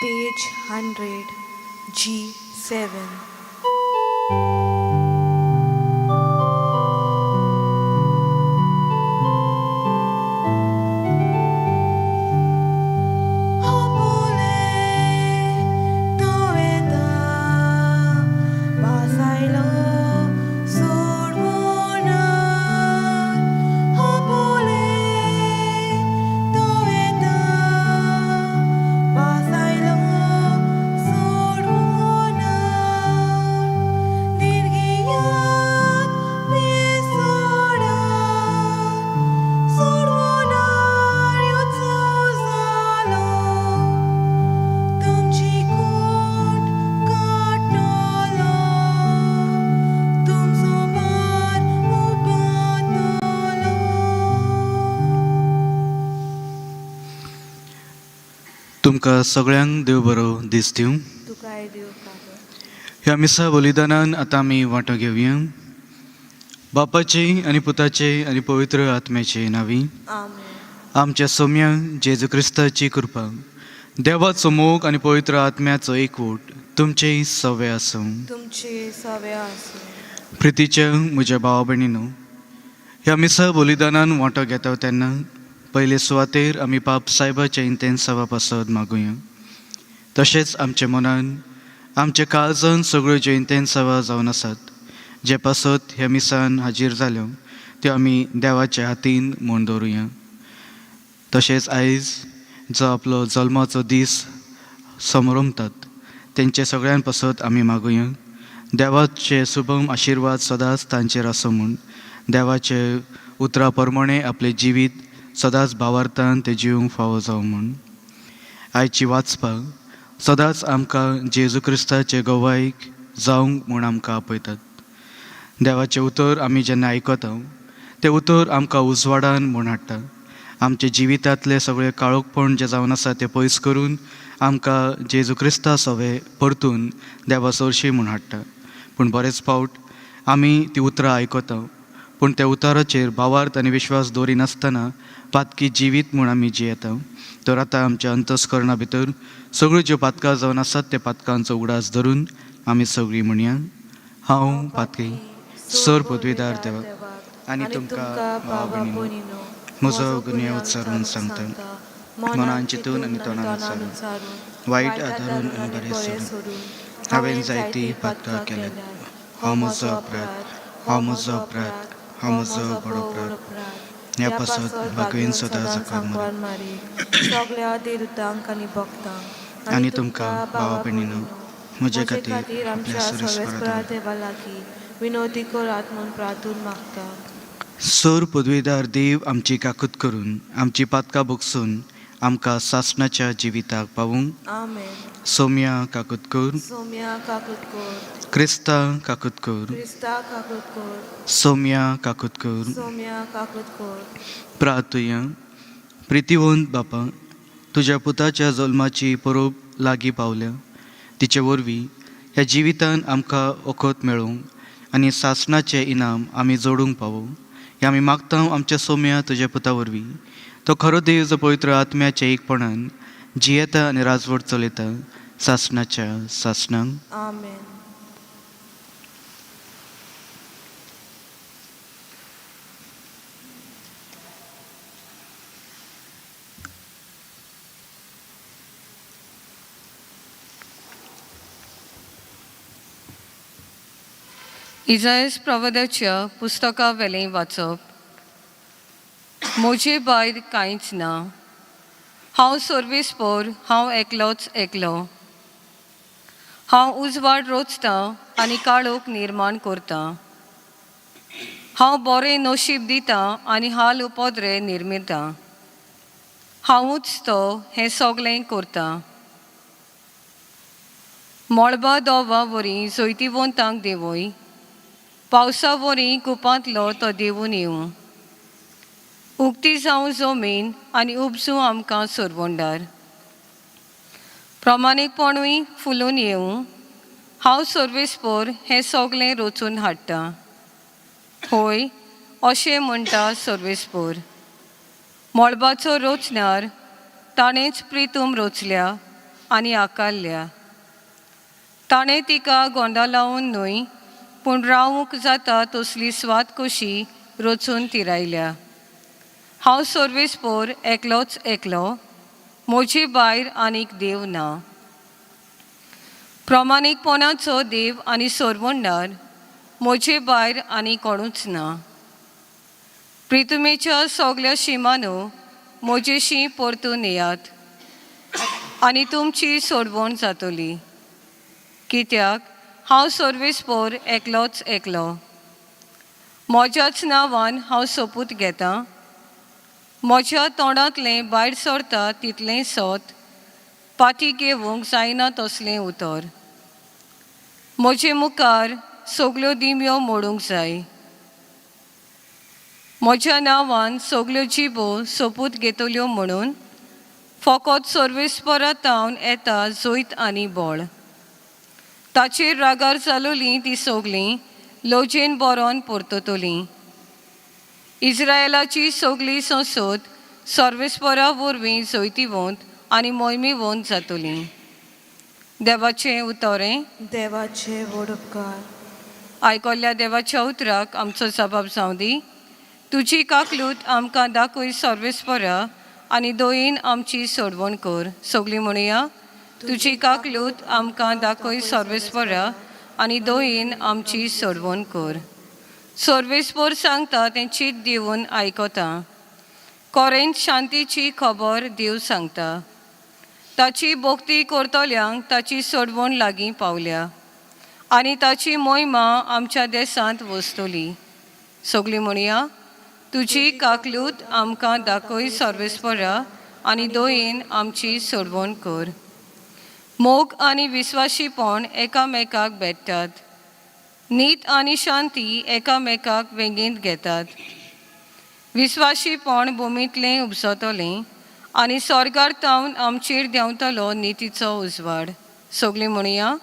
Page 100, G7. तुमकां सगळ्यांक देव बरो दीस दिवं. तुकाय देव फादर. ह्या मिसा बलिदानान आतां आमी वांटो घेवया. बापाचे आनी पुताचे आनी पवित्र आत्म्याचे नांवी. आमेन. आमच्या सौम्या जेजू क्रिस्ताची कृपा, देवाचो मोग आनी पवित्र आत्म्याचो एकवट तुमचे सवे आसूं. तुमचे सवे आसूं. प्रितीच्या म्हज्या भावा भयणीनो, ह्या मिसा बलिदानान वांटो घेता तेन्ना पयले सुवातेर आमी पाप सायबाच्या इंतेंसावा पासत मागुया. तशेंच आमच्या मनान आमच्या काळजान सगळ्यो ज्यो इंतेंसावा जावन आसात, जे पासत ह्या मिसान हाजीर जाल्यो, त्यो आमी देवाच्या हातीन म्हूण दवरुया. तशेंच आयज जो आपलो जल्माचो दीस समारंभतात, तेंचे सगळ्यां पासत आमी मागुया. देवाचे शुभम आशिर्वाद सदांच तांचेर आसूं म्हूण, देवाचे उतरा प्रमाणे आपले जिवीत सदांच भावार्थान ते जिवंक फावो जावं म्हूण. आयची वाचपाक सदांच आमकां जेजू क्रिस्ताचे गवायक जावंक म्हूण आमकां आपयतात. देवाचें उतर आमी जेन्ना आयकता, तें उतर आमकां उजवाडान म्हूण हाडटा. आमचे जिवितांतले सगळे काळोखपण जे जावन आसा तें पयस करून आमकां जेजू क्रिस्ता सवे परतून देवा सरशी म्हूण हाडटा. पूण बरेच फावट आमी ती उतरां आयकता, पूण त्या उताराचेर भावार्थ आनी विश्वास दवरिनासतना पातकी जिवीत म्हूण आमी जियेता. तर आतां आमच्या अंतस्करणा भितर सगळ्यो ज्यो पातकां जावन आसात त्या पातकांचो उगडास धरून आमी सगळीं म्हणया. हांव पातकी सर पदवीदार देवाक आनी तुमकां भावा भयणीनो म्हजो गुन्यांव उच्चारून सांगता. मनान चिंतून आनी तोंडान विचारून, वायट आदारून आनी बरें सोडून हांवें जायतीं पातकां केल्यात. हांव म्हजो अपराध, हांव म्हजो अपराध, हांव म्हजो बडो अपराध. ह्या पासत भागवीन सदां जकाल मारी सगळ्या देवतांक आनी भक्तांक आनी तुमकां भावा भयणीनो म्हजे खातीर आमच्या आपल्या सर्वेस्परा देवा लागीं विनोदी करात म्हूण प्रार्थून मागता. सर पदवीदार देव आमची काकूत करून आमची पातकां भोगसून आमकां सासणाच्या जिविताक पावूंक. आमेन. सौम्या काकूत कर, सौम्या काकूत कर. क्रिस्ता काकूत कर, क्रिस्ता काकूत कर. सौम्या काकूत कर. सौम्या काकूत कर. प्रार्थुया. प्रितीवंत बापा, तुज्या पुताच्या जल्माची परोब लागीं पावल्या. तिचे वरवीं ह्या जिवितान आमकां वखद मेळोवंक आनी सासणाचें इनाम आमी जोडूंक पावूं हें आमी मागता आमच्या सौम्या तुज्या पुता वरवीं. तो खरो देव जो पवित्र आत्म्याच्या एकपणान जियेता आनी राजवट चलयता सासणाच्या सासणांक. आमेन. इजायस प्रवदाच्या पुस्तका वेलें वाचप. म्हजे भायर कांयच ना, हांव सर्वेस्पर, हांव एकलोच एकलो. हांव उजवाड रोचतां आनी काळोख निर्माण करतां. हांव बरें नशीब दितां आनी हाल उपद्रे निर्मितां. हांवूच तो हें सगळें करतां. मळबा दोवा वरी जैतिवंतांक देवय, पावसा वरी कुपांतलो तो देंवून येवं. उक्ती जावं जमीन आनी उपसूं आमकां सुरवंडार. प्रमाणीकपणूय फुलून येवं. हांव सर्वेस्पर हें सगळें रचून हाडटां. होय, अशें म्हणटा सर्वेस्पर. मळबाचो रचणार ताणेंच प्रितूम रचल्या आनी आकारल्या. ताणें तिका गोंडा लावन न्हय, पूण रावूंक जाता तसली स्वात कशी रचून तिरायल्या. हांव सर्वेस्पोर एकलोच एकलो, म्हजे भायर आनीक देव ना. प्रामाणीकपणाचो देव आनी सोरवंडार म्हजे भायर आनी कोणूच ना. प्रितुमेच्या सगल्या शिमानो म्हजेशी परतून येयात आनी तुमची सोडवण जातली. कित्याक हांव सर्वेस्पोर एकलोच एकलो. म्हज्याच नांवान हांव सोपूत घेतां. म्हज्या तोंडांतलें भायर सरता तितलें सोत पाटी घेवंक जायना तसलें उतर. म्हजे मुखार सगल्यो दिम्यो मोडूंक जाय. म्हज्या नांवान सगल्यो जिबो सोपूत घेतल्यो म्हणून फकत सर्वेस्परांतावन येता जोयत आनी बळ. ताचेर रागार जालोलीं ती सगलीं लोजेन बरोवन परततलीं. इस्रायेलाची सगळी संसद सर्वेस्परा वरवीं जैतिवंत आनी मोहिमेवंत जातलीं. देवाचें उतोरें. देवाचे व्हड उपकार. आयकल्ल्या देवाच्या उतराक आमचो जबाब जावं दी. तुजी काकलूत आमकां दाखय सर्वेस्परा आनी दोयीन आमची सोडवण कर. सगळीं म्हणुया. तुजी काकलूत आमकां दाखय सर्वेस्परा आनी दोयीन आमची सोडवण कर. सर्वेस्पर सांगता तें चीत दिवन आयकता. कोरेंत शांतीची खबर देव सांगता. ताची भोक्ती करतल्यांक ताची सोडवण लागीं पावल्या आनी ताची मोहिमा आमच्या देशांत वचतली. सगळीं म्हणुया. तुजी काकलूत आमकां दाखय सर्वेस्परा आनी दोयीन आमची सोडवण कर. मोग आनी विस्वाशीपण एकामेकाक भेटतात. नीत आनी शांती एकामेकाक वेंगीत घेतात. विस्वाशीपण भुमींतलें उपजतलें आनी स्वर्गार तावन आमचेर देंवतलो नितीचो उजवाड. सगळीं म्हणुया.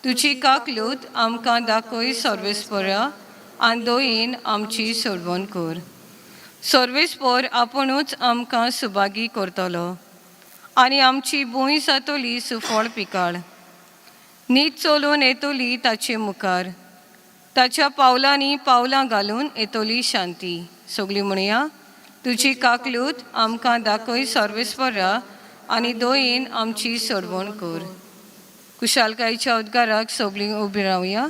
तुजी काकलूत आमकां दाखय सर्वेस्परा आनी दोयीन आमची सोडवण कर. सर्वेस्पर आपुणूच आमकां सुभागी करतलो आनी आमची भूंय जातली सुफळ पिकाळ. नीत चलून येतली ताचे मुखार. ताच्या पावलांनी पावलां घालून येतली शांती. सगळीं म्हणुया. तुजी काकलूत आमकां दाखय सर्वेस्परा आनी दोयीन आमची सोडवण कर. कुशालकायेच्या उद्गाराक सगळीं उबीं रावया.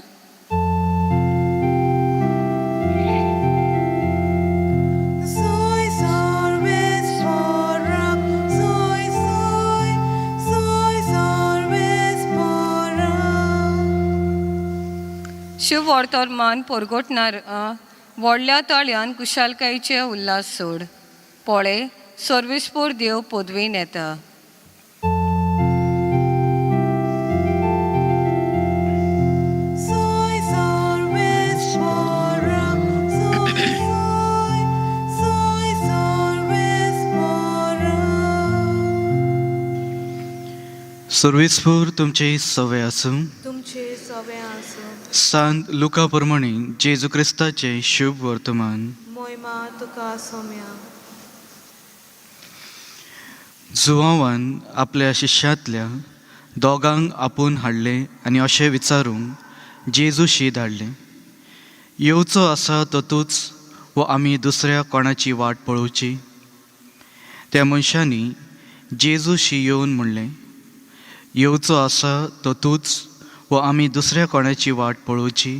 शुभ वर्तमान परगोटणार व्हडल्या ताळ्यान कुशालकायेचे उल्हास सोड. पळय, सर्वेस्पर देव पदवेन येता. सर्वेस्पर तुमचे सवे आसूं. तुमचे सवे आसूं. सांत लुका प्रमाणे जेजू क्रिस्ताचे शुभ वर्तमान. मोहिमा तुका सोम्या. जुआंवान आपल्या शिश्यांतल्या दोगांक आपूण हाडले आनी अशें विचारूंक जेजूशी धाडलें, येवचो आसा तो तूच वो आमी दुसऱ्या कोणाची वाट पळोवची? त्या मनशांनी जेजूशी येवन म्हणलें, येवचो आसा तो तूच वो आमी दुसऱ्या कोणाची वाट पळोवची?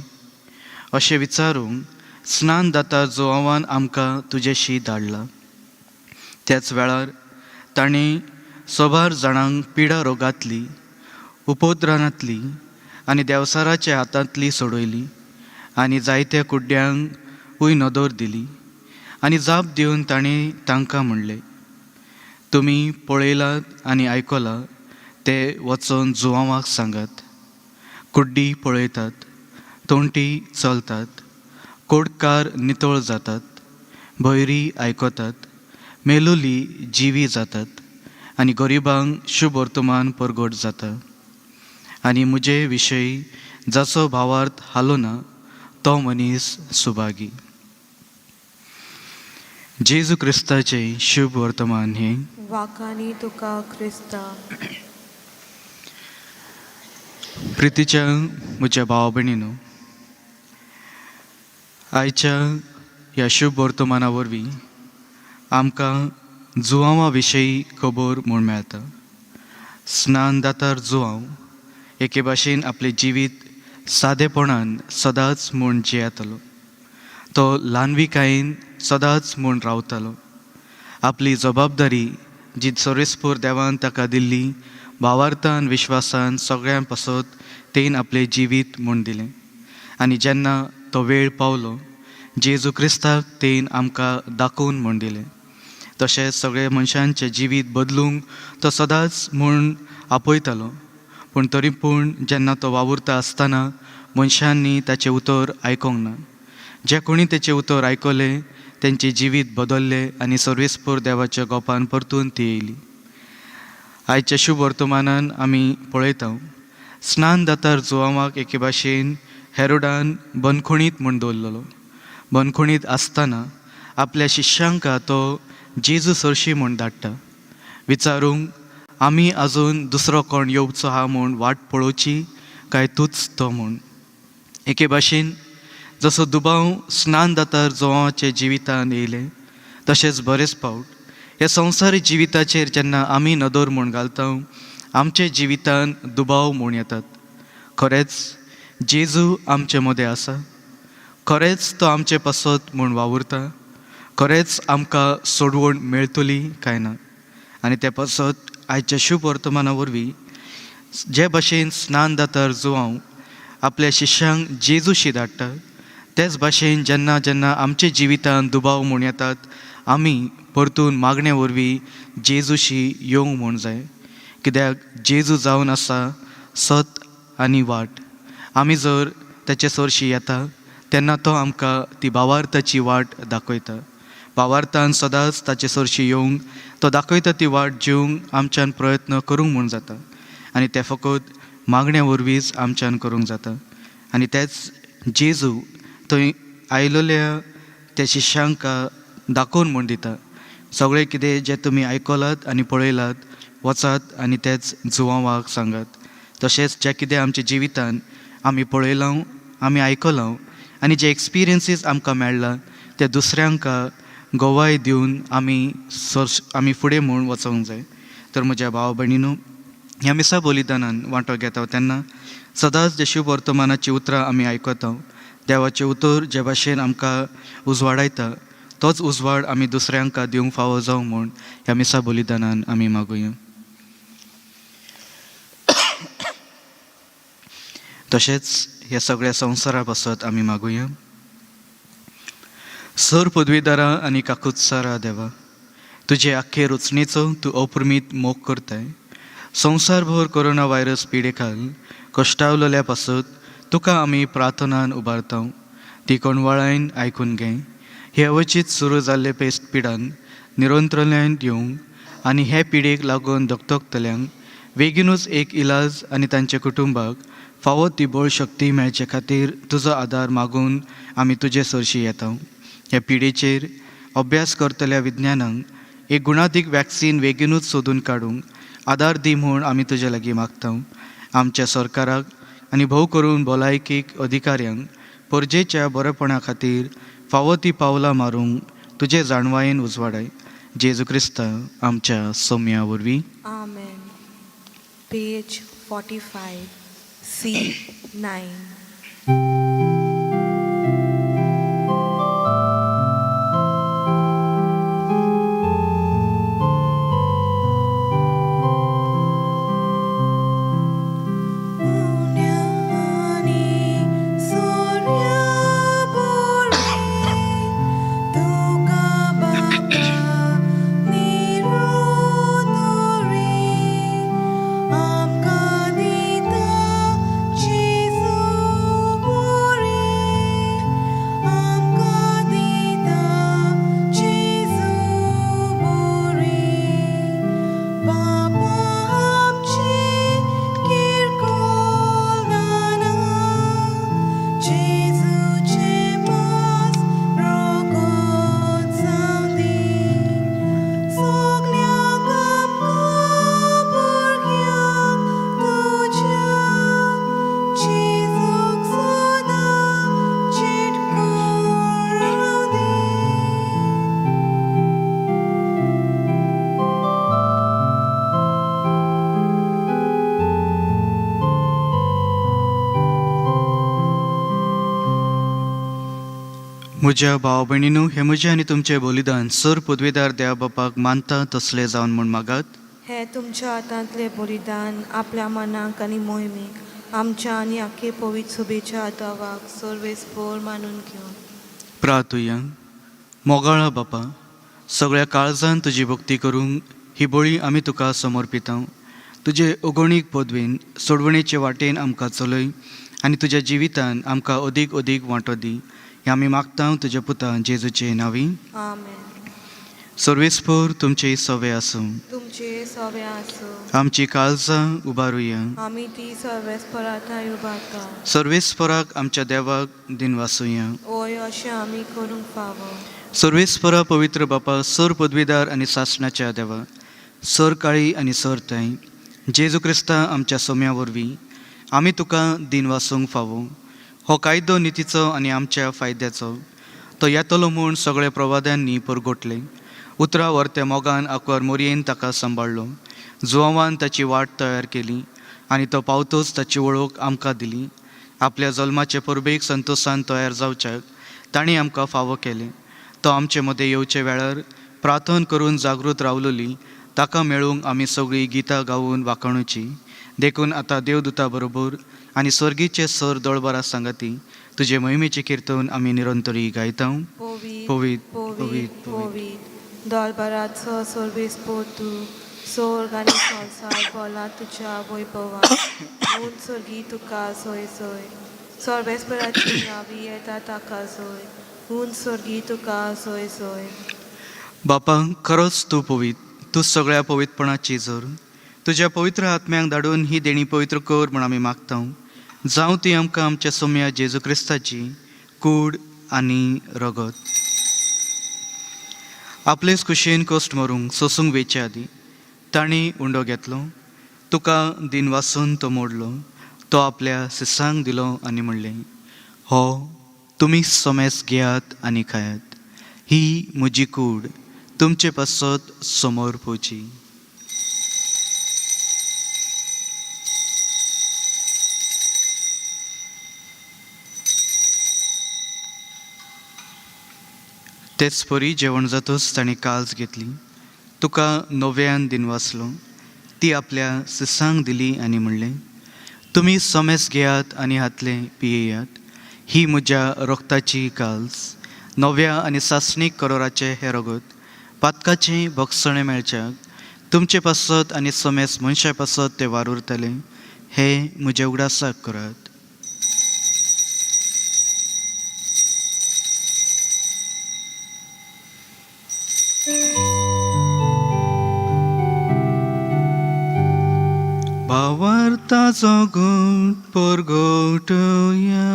अशें विचारूंक स्नान जाता जुआंवान आमकां तुजेशी धाडला. त्याच वेळार ताणें सोबार जाणांक पिडा रोगांतली, उपोद्रानांतली आनी देवसाराच्या हातांतली सोडयली आनी जायत्या कुड्ड्यांकूय नदर दिली. आनी जाप दिवन ताणें तांकां म्हणलें, तुमी पळयलात आनी आयकलां ते वचोन जुआंवाक सांगात. कुड्डी पळयतात, तोंटी चलतात, कोडकार नितळ जातात, भयरी आयकतात, मेलोली जिवी जातात आनी गरिबांक शुभ वर्तमान परगट जाता. आनी म्हजे विशयी जाचो भावार्थ हालो ना तो मनीस सुभागी. जेजू क्रिस्ताचे शुभ वर्तमान हे. वाकानी तुका क्रिस्ता. प्रितीच्या म्हज्या भावा भयणीनो, आयच्या ह्या शुभ वर्तमाना वरवीं आमकां जुवांवा विशयी खबर म्हूण मेळटा. स्नानदातार जुवांव एके भाशेन आपलें जिवीत सादेपणान सदांच म्हूण जियेतालो. तो ल्हानविकायेन सदांच म्हूण रावतालो. आपली जबाबदारी जी सर्वेस्पर देवान ताका दिल्ली भावार्थान विश्वासान सगळ्यां पासत तेन आपलें जिवीत म्हूण दिलें. आनी जेन्ना तो वेळ पावलो, जेजू क्रिस्ताक तेन आमकां दाखोवन म्हूण दिलें. तशेंच सगळे मनशांचें जिवीत बदलूंक तो सदांच म्हूण आपयतालो. पूण तरी पूण जेन्ना तो वावुरता आसतना मनशांनी ताचें उतर आयकोंक ना. जे कोणी तेचें उतर आयकलें तेंचें जिवीत बदललें आनी सर्वेस्पर देवाच्या गोपान परतून ती येयली. आयच्या शुभ वर्तमानान आमी पळयता स्नानदातार जुवांवाक एके भाशेन हेरोडान बंदखणींत म्हूण दवरलेलो. बंदखणींत आसतना आपल्या शिश्यांक तो जेजू सरशी म्हूण धाडटा, विचारूंक आमी आजून दुसरो कोण येवचो आहा म्हूण वाट पळोवची काय तूच तो म्हूण. एके भाशेन जसो दुबाव स्नानदातार जुवांवाचे जिवितान येयले, तशेंच बरेच फावट ह्या संवसारी जिविताचेर जेन्ना आमी नदर म्हूण घालता, आमचे जिवितान दुबाव म्हूण येतात. खरेंच जेजू आमचे मदें आसा? खरेंच तो आमचे पासत म्हूण वावुरता? खरेंच आमकां सोडवण मेळटली काय ना? आनी ते पासत आयच्या शुभ वर्तमाना वरवीं जे भाशेन स्नानदातार जुवांव आपल्या शिश्यांक जेजूशी धाडटा, तेच भाशेन जेन्ना जेन्ना आमचे जिवितान दुबाव म्हूण येतात, आमी परतून मागणे वरवीं जेजूशी येवंक म्हूण जाय. कित्याक जेजू जावन आसा सत आनी वाट. आमी जर तेचे सरशी येता तेन्ना तो आमकां ती भावार्थाची वाट दाखयता. भावार्थान सदांच ताचे सरशी येवंक तो दाखयता ती वाट जिवंक आमच्यान प्रयत्न करूंक म्हूण जाता. आनी ते फकत मागण्या वरवींच आमच्यान करूंक जाता. आनी तेच जेजू थंय आयिल्ल्या त्या शिश्यांक दाखोवन म्हूण दिता, सगळें कितें जें तुमी आयकलात आनी पळयलात, वचात आनी तेच जुवांवाक सांगात. तशेंच जें कितें आमच्या जिवितान आमी पळयलां, आमी आयकलां आनी जे एक्सपिरियन्सीस आमकां मेळ्ळा ते दुसऱ्यांक गोवाय दिवन आमी फुडें म्हूण वचोंक जाय. तर म्हज्या भाव भयणीनो, ह्या मिसा बलिदानान वांटो घेता तेन्ना सदांच जे शुभ वर्तमानाची उतरां आमी आयकता, देवाचें उतर जे भाशेन आमकां उजवाडायता, तोच उजवाड आमी दुसऱ्यांक दिवंक फावो जावं म्हूण ह्या मिसा बलिदानान आमी मागुया. तशेंच ह्या सगळ्या संवसारा पासत आमी मागुया. सर पदवीदारा आनी काकुत्सारा देवा, तुजे आख्खे रचणेचो तूं अप्रमीत मोग करताय. संवसारभर कोरोना व्हायरस पिडेखाल कश्टावलेल्या पासत तुका आमी प्रार्थनान उबारता. ती कोणवाळायन आयकून घे. हे अवचीत सुरू जाल्ले पेस्त पिडान निरंत्रल्यान दिवंक आनी हे पिडेक लागून दगदगतल्यांक बेगीनूच एक इलाज आनी तांच्या कुटुंबाक फावो ती बळ शक्ती मेळचे खातीर तुजो आदार मागून आमी तुजे सरशी येता. ह्या पिडेचेर अभ्यास करतल्या विज्ञानांक एक गुणादीक वॅक्सीन बेगीनूच सोदून काडूंक आदार दी म्हूण आमी तुजे लागीं मागता. आमच्या सरकाराक आनी भोव करून भलायकीक अधिकाऱ्यांक परजेच्या बरेपणा खातीर फावो ती पावलां मारूंक तुजे जाणवायेन उजवाडाय. जेजू क्रिस्ता आमच्या सौम्या वरवीं. Amen. Page 45, C9. आमकां दिता जेजू म्हज्या भाव भयणीनो, हे म्हजें आनी तुमचें बलिदान सर पदवीदार देवा बापाक मानता तसलें जावन म्हूण मागात. हे तुमच्या हातांतले बलिदान आपल्या मनाक आनी मोहिमेक आमच्या आनी आख्खे पवित्र सुबेच्या आदावाक सर्वेस्पोर मानून घेवन. प्रार्थुया. मोगाळा बापा, सगळ्या काळजान तुजी भक्ती करूंक ही बळी आमी तुका समर्पिता. तुजे अगणीक पदवेन सोडवणेचे वाटेन आमकां चलय आनी तुज्या जिवितान आमकां अदीक अदीक वांटो दी. हें आमी मागता तुज्या पुता जेजूचे नांवी. आमेन. सर्वेस्पोर तुमचे सवे आसूं. तुमचे सवे आसूं. आमची काळजां उबारुया. आमी ती सर्वेस्परांताय उबारता. सर्वेस्पराक आमच्या देवाक दिन वासुया. ओय अशें आमी करूंक फावो. सर्वेस्परा पवित्र बापा, सर पदवीदार आनी सासणाच्या देवा, सर काळी आनी सर ताई, जेजू क्रिस्ता आमच्या सोम्या वरवीं आमी तुका दिन वासूंक फावो. हो कायदो नितीचो आनी आमच्या फायद्याचो तो येतलो म्हूण सगळे प्रवाद्यांनी परगोटले. उतरा व्हरत्या मोगान आंकवार मोरयेन ताका सांबाळलो. जुवांवान ताची वाट तयार केली आनी तो पावतोच ताची वळख आमकां दिली. आपल्या जल्माचे परबेक संतोशान तयार जावच्याक तांणी आमकां फावो केले. तो आमचे मदें येवचे वेळार प्रार्थना करून जागृत रावलोली ताका मेळूंक आमी सगळीं गितां गावून वाखणुची. देखून आतां देवदुता बरोबर आनी सर्गीचे सर दळबारा सांगाती तुजे महिमेची किर्तन आमी निरंतरी गायता. पोवीत पोवीत पोवीत पोवीत पोवीत दळबाराचो सर्वेस्पोर तूं, सोर्ग आनी संवसार बोला तुज्या वैभवान. ऊन सर्गी तुका सोय सोय. सर्वेस्पराची नावी येता ताका सोय. ऊन सर्गी तुका सोय सोय. बापा, खरोच तूं पवित, तूं सगळ्या पवित्रपणाची जर. तुज्या पवित्र आत्म्याक धाडून ही देणी पवित्र कर म्हूण आमी मागता. जावं ती आमकां आमच्या सोम्या जेजू क्रिस्ताची कूड आनी रगत. आपलेच कुशीन कश्ट मरूंक सोसूंक वेचे आदी तांणी उंडो घेतलो. तुका दिन वासून तो मोडलो. तो आपल्या सिसांक दिलो आनी म्हणलें, हो तुमी सोमेस घेयात आनी खायात. ही म्हजी कूड तुमचे पासत समोर पोवची. तेच परी जेवण जातच ताणें काल्ज घेतली. तुका नव्यान दिन वाचलो. ती आपल्या सिसांक दिली आनी म्हणलें, तुमी सोमेस घेयात आनी हातले पियेयात. ही म्हज्या रक्ताची काल्ज, नव्या आनी सासणीक करोराचे हे रगत. पातकाचें भक्षणे मेळच्याक तुमचे पासत आनी सोमेस मनशा पासत ते वार उरतले. हे म्हज्या उगडासाक करात. भावार्थाचो घोट परगोटया.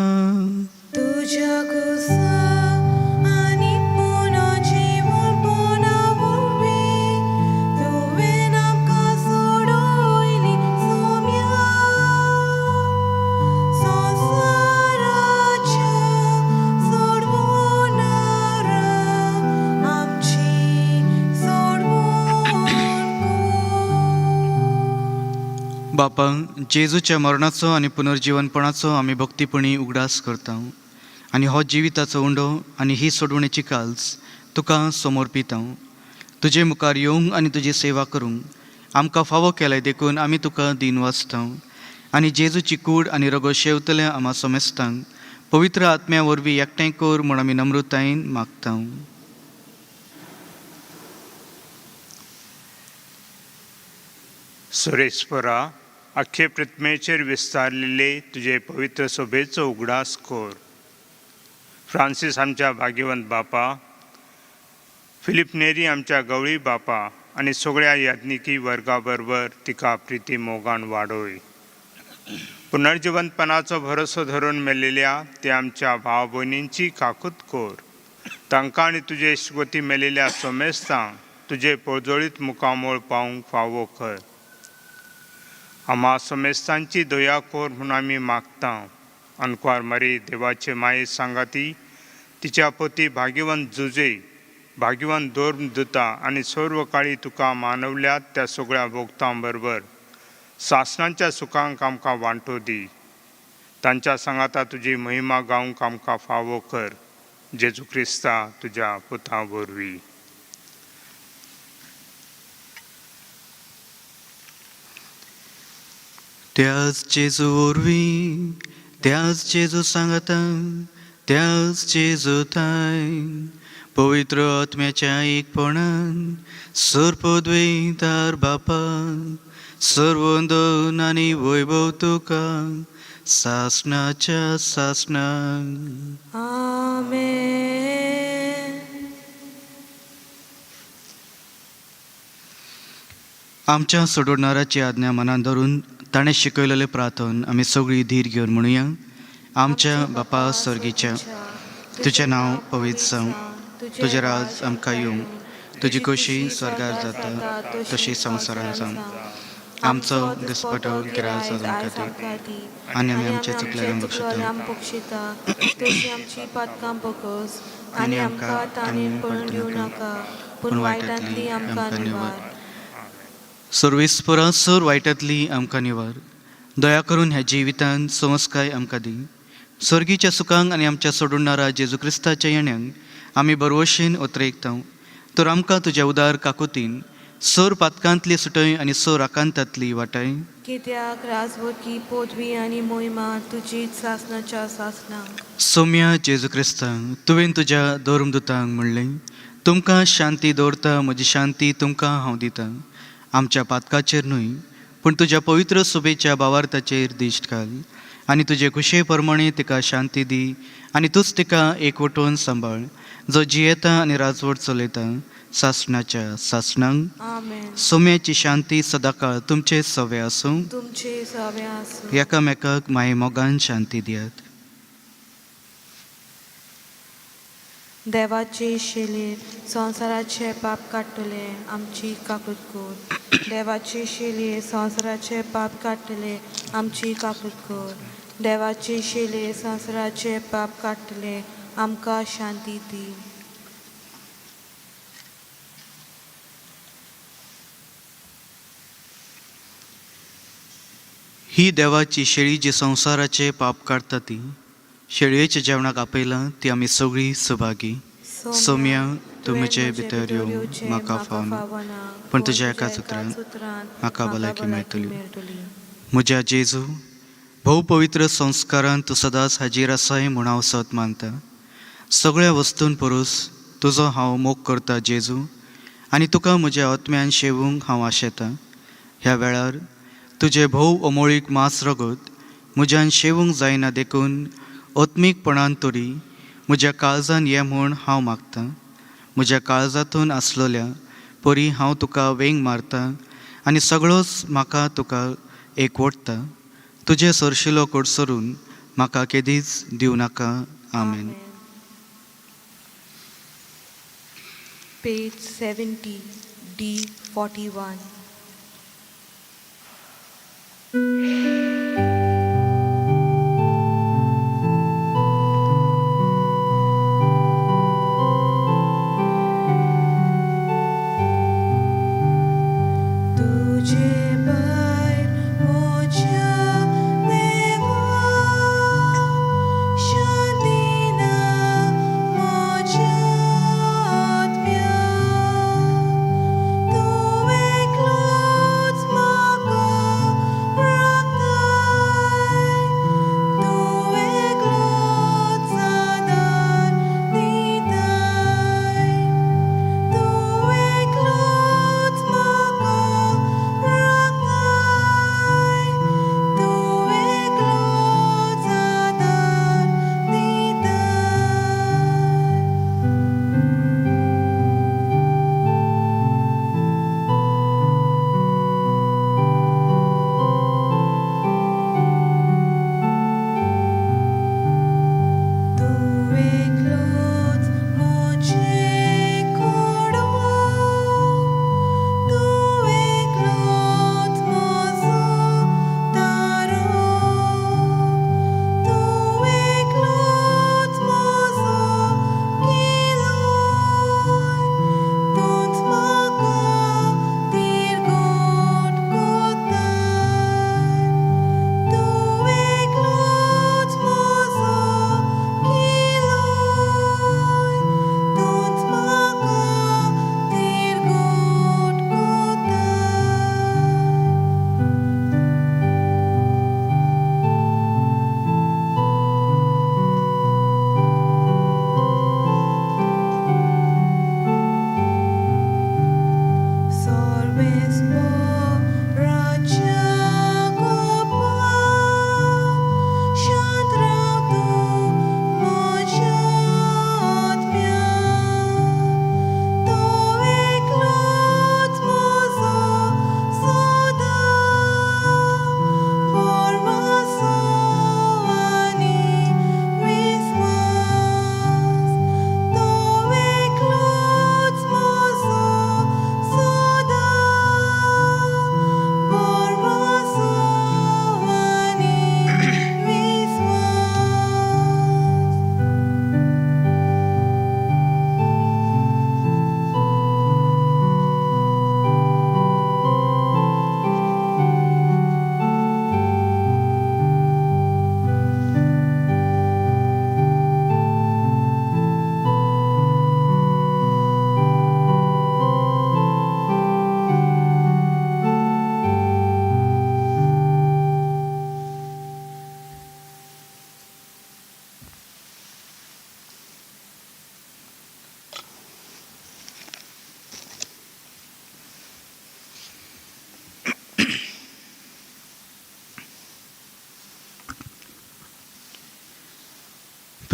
तुझ्या कुसा आनी पुनर्जीवन पुनर्वरवी तुवें आमकां सोडोयली सोम्या. संवसाराच्या सोडवणारा आमची सोडवण कर. बापा, जेजूच्या मरणाचो आनी पुनर्जीवनपणाचो आमी भक्तीपणी उगडास करता आनी हो जिविताचो उंडो आनी ही सोडवणेची काल्ज तुका समर्पिता. तुजे मुखार येवंक आनी तुजी सेवा करूंक आमकां फावो केल्याय देखून आमी तुका दिन वाचता आनी जेजूची कूड आनी रगत शेवतल्या आम्हा समेस्तांक पवित्र आत्म्या वरवीं एकठांय कर म्हूण आमी नम्रतायेन मागता. सुरेस्परा, अख्खे पृथ्वीचेर विस्तारलेले तुझे पवित्र सोबेचो उगडास कर. फ्रांसीस आमच्या भाग्यवंत बापा, फिलिप नेरी आमच्या गवळी बापा आनी सगळ्या याज्ञिकी वर्गा बरोबर तिका प्रिती मोगान वाडोय. पुनर्जीवनपणाचो भरोसो धरून मेलेल्या ते आमच्या भाव भयणींची काकूत कर. तांकां आनी तुजे इश्टगती मेलेल्या सोमेस्तांक तुजे पळजोळीत मुखामोळ पावंक फावो कर. आम्हा सोमेस्तांची दया कर म्हणून आमी मागता. अनक्वार मरी देवाचे माये सांगाती, तिच्या पती भाग्यवंत जुजे, भाग्यवंत दोर्म दुता आनी सर्व काळी तुका मानवल्यात त्या सगळ्या भोगतां बरोबर सासणांच्या सुखांक आमकां वांटो दी. तांच्या सांगाता तुजी महिमा गावंक आमकां फावो कर. जेजू क्रिस्ता तुज्या पुता वरवीं. त्याच जेजू वरवीं, त्याच जेजू सांगाता, त्याच जेजू थाय, पवित्र आत्म्याच्या एकपणान सर्पद्वैतार बापा, सर्वोंदन आनी वैभव तुका सासणाच्या सासणाक. आमेन. आमच्या सोडवणाराची आज्ञा मनात धरून ताणें शिकयलेले प्रार्थन आमी सगळीं धीर घेवन म्हणुया. आमच्या बापा सर्गीच्या, तुजें नांव पवित्र जावं, तुजें राज आमकां येवं, तुजी कशी स्वर्गार जाता तशी संवसारांत जावं. आमचो दिसपटो गिराय आमकां दी, आनी आमी आमचे चुकलेल्यांक बक्षिता, तशी आमची पातकां बगस आनी आमकां ताणेन पडून दिवं नाका, पूण वायटांतली आमकां निवार. सर्वेस्परा सर वायटांतली आमकां निवार. दया करून ह्या जिवितांत संस्काय आमकां दी. सर्गीच्या सुखांक आनी आमच्या सोडूणारा जेजू क्रिस्ताच्या येण्याक आमी बरवशेन उतरेकता. तर आमकां तुज्या उदार काकुतीन सर पातकांतली सुटय आनी सर आकांतांतली वाटाय. कित्याक राजवटी पोटवी आनी मोहिमा तुजीच सासणाच्या सासणाक. सौम्या जेजू क्रिस्तांक तुवें तुज्या धर्मदुतांक म्हणलें, तुमकां शांती दवरता, म्हजी शांती तुमकां हांव दितां. आमच्या पातकाचेर न्हय, पूण तुज्या पवित्र सुबेच्या भावार्थाचेर दिश्ट घाल, आनी तुजे कुशे प्रमाणे तिका शांती दी, आनी तूंच तिका एकवटून सांबाळ, जो जियेता आनी राजवट चलयता सासणाच्या सासणांक. आमेन. सौम्याची शांती सदांकाळ तुमचे सवे आसूं. तुमचे सवे आसूं. एकामेकाक माये मोगान शांती दियात. देवाचे शेलेर संवसाराचे पाप काडटले आमची काकूट कोर. देवाचे शेलेर संवसाराचे पाप काडटले आमची काकूट कोर. देवाचे शेलेर संवसाराचे पाप काडटले आमकां शांती दी. ही देवाची शेळी जी संवसाराचे पाप काडटा ती, शेळयेच्या जेवणाक आपयलां ती आमी सगळीं सुभागी. सौम्या तूं म्हजे भितर येवं म्हाका फावना, पण तुज्या एका सुत्रान म्हाका भलायकी मेळटली. म्हज्या जेजू, भोव पवित्र संस्कारांत तूं सदांच हाजीर आसाय म्हूण हांव सत मानता. सगळ्या वस्तूंक परूस तुजो हांव मोग करता जेजू, आनी तुका म्हज्या आत्म्यान शेवूंक हांव आशेतां. ह्या वेळार तुजे भोव अमोळीक मांस रगत म्हज्यान शेवूंक जायना देखून ओत्मीकपणान तरी म्हज्या काळजान ये म्हूण हांव मागतां. म्हज्या काळजांतून आसलोल्या परी हांव तुका वेंग मारतां आनी सगळोच म्हाका तुका एकवटता. तुजे सरशिलो कोडसरून म्हाका केदीच दिवं नाका. आमेन. Page 70, D41. Rock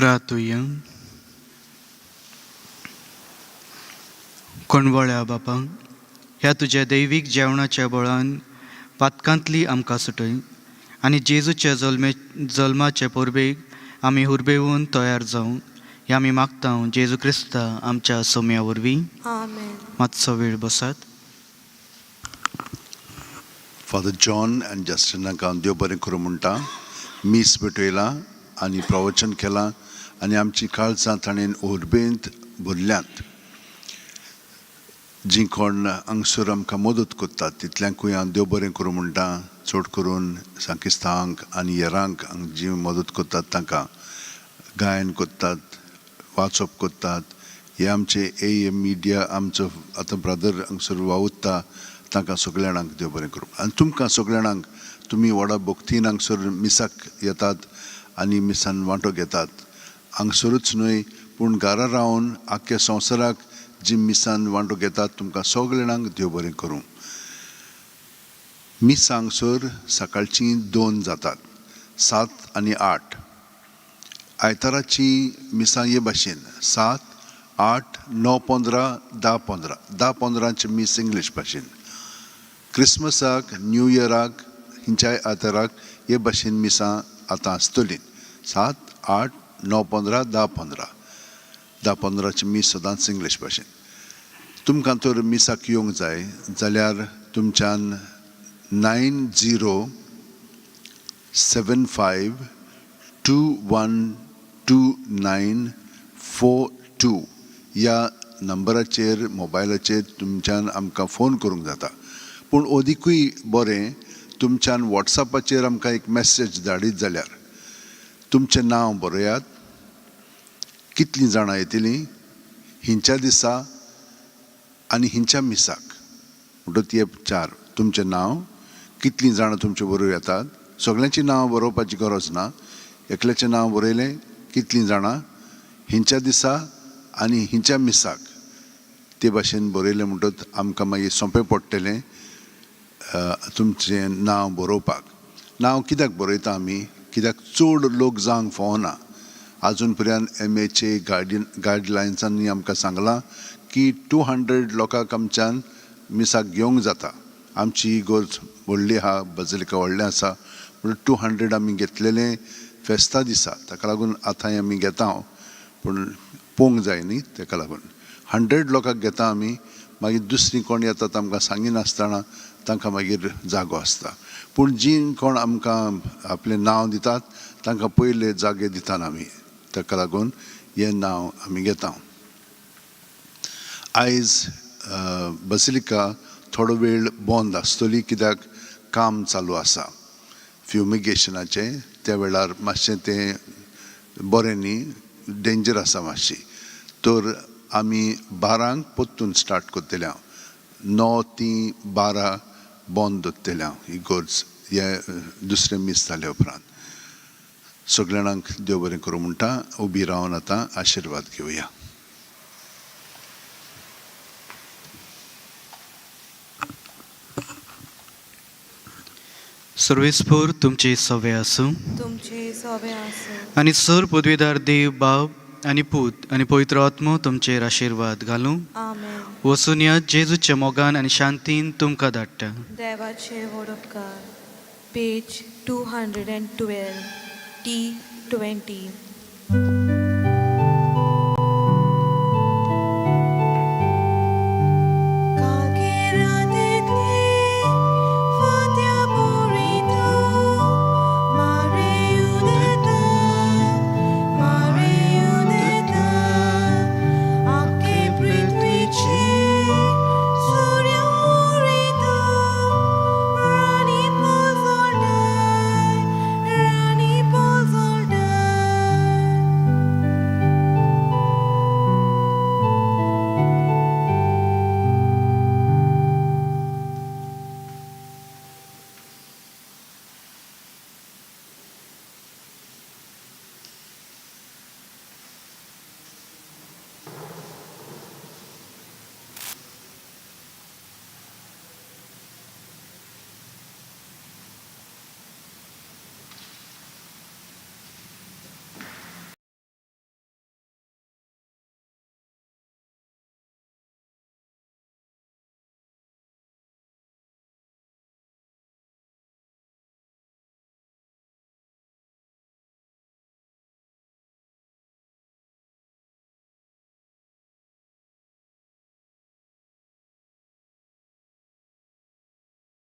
प्रार्थुया. कोणवळ्या बापा, ह्या तुझ्या दैवीक जेवणाच्या बळान पातकांतली आमकां सुटय आनी जेजूच्या जल्माचे परबेक आमी हुरबेवून तयार जावं हें आमी मागता जेजू क्रिस्ता आमच्या सोम्या वरवीं. आमेन. मातसो वेळ बसात. फादर जॉन एंड जस्टिनाक हांव देव बरें करूं म्हणटा. मीस भेटयला आनी प्रवचन केलां आनी आमची काळजां ताणें उर्बेंत भरल्यांत. जी कोण हांगसर आमकां मदत करतात तितल्यांकूय हांव देव बरें करूं म्हणटा. चड करून सांकिस्तांक आनी हेरांक जी मदत करतात तांकां गायन करतात, वाचप करतात, हे आमचे AM मिडिया आमचो आतां ब्रदर हांगसर वावुरता तांकां सगळ्या जाणांक देव बरें करूं. आनी तुमकां सगळ्या जाणांक तुमी व्हडा भक्तीन हांगसर मिसाक येतात आनी मिसान वांटो घेतात. हांगसरूच न्हय पूण घरा रावन आख्या संवसाराक जी मिसान वांटो घेतात तुमकां सगळ्या जाणांक देव बरें करूं. मिस हांगसर सकाळची 2 जातात, 7 आनी 8. आयताराची मिसां हे भाशेन 7, 8, 9, 15, 10, 15. 10, 15ची मिस इंग्लीश भाशेन. क्रिस्मसाक, न्यू इयराक, हिंच्याय आयताराक हे भाशेन मिसां आतां आसतलीं. 7, 8, 9, 15, 10, 15. 10, 15ची मीस सदांच इंग्लीश भाशेन. तुमकां तर मिसाक येवंक जाय जाल्यार तुमच्यान 9075212942 ह्या नंबराचेर मोबायलाचेर तुमच्यान आमकां फोन करूंक जाता. पूण ओदिकूय बरें तुमच्यान वॉट्सॅपाचेर आमकां एक मॅसेज धाडीत जाल्यार तुमचें नांव बरयात, कितलीं जाणां येतलीं, हिंच्या दिसा आनी हिंच्या मिसाक म्हणटच हे 4. तुमचें नांव, कितलीं जाणां तुमचे बरोबर येतात, सगळ्यांची नांवां बरोवपाची गरज ना. एकल्याचें नांव बरयलें, कितलीं जाणां, हिंच्या दिसा आनी हिंच्या मिसाक ते भाशेन बरयलें म्हणटच आमकां मागीर सोंपें पडटलें तुमचें नांव बरोवपाक. नांव कित्याक बरयता आमी? कित्याक चड लोक जावंक फावना. आजून पर्यंत MHA गायडलायन्सांनी आमकां सांगलां की 200 लोकांक आमच्यान मिसाक घेवंक जाता. आमची इगोर्ज व्हडली आहा, बजलिका व्हडलें आसा, पूण 200 आमी घेतलेले फेस्ता दिसा. ताका लागून आतां आमी घेता, पूण पोवंक जाय न्ही, ताका लागून 100 लोकांक घेता आमी. मागीर दुसरीं कोण येतात आमकां सांगिनासतना तांकां मागीर जागो आसता. पूण जीं कोण आमकां आपलें नांव दितात तांकां पयले जागे दितात आमी. ताका लागून हें नांव आमी घेता. आयज बसिलिका थोडो वेळ बंद आसतली कित्याक काम चालू आसा फ्युमिगेशनाचें. त्या वेळार मातशें तें बरें न्ही, डेंजर आसा मातशी. तर आमी 12 परतून स्टार्ट करतले. 9 ती 12 बंद दवरतले इगोर्ज हे दुसरें मीस जाले उपरांत. सगळ्या जाणांक देव बरें करूं म्हणटा. उबी रावन आतां आशिर्वाद घेवया. सर्वेस्पोर तुमचे सवे आसूं तुमचे सवे आसूं आनी सर पदवीदार देव बाब आनी पूत आनी पवित्र आत्मो तुमचेर आशिर्वाद घालूं. आमेन. वचून या जेजूच्या मोगान आनी शांतीन तुमकां धाडटा. देवाचे व्हड उपकार. Page 212 T20.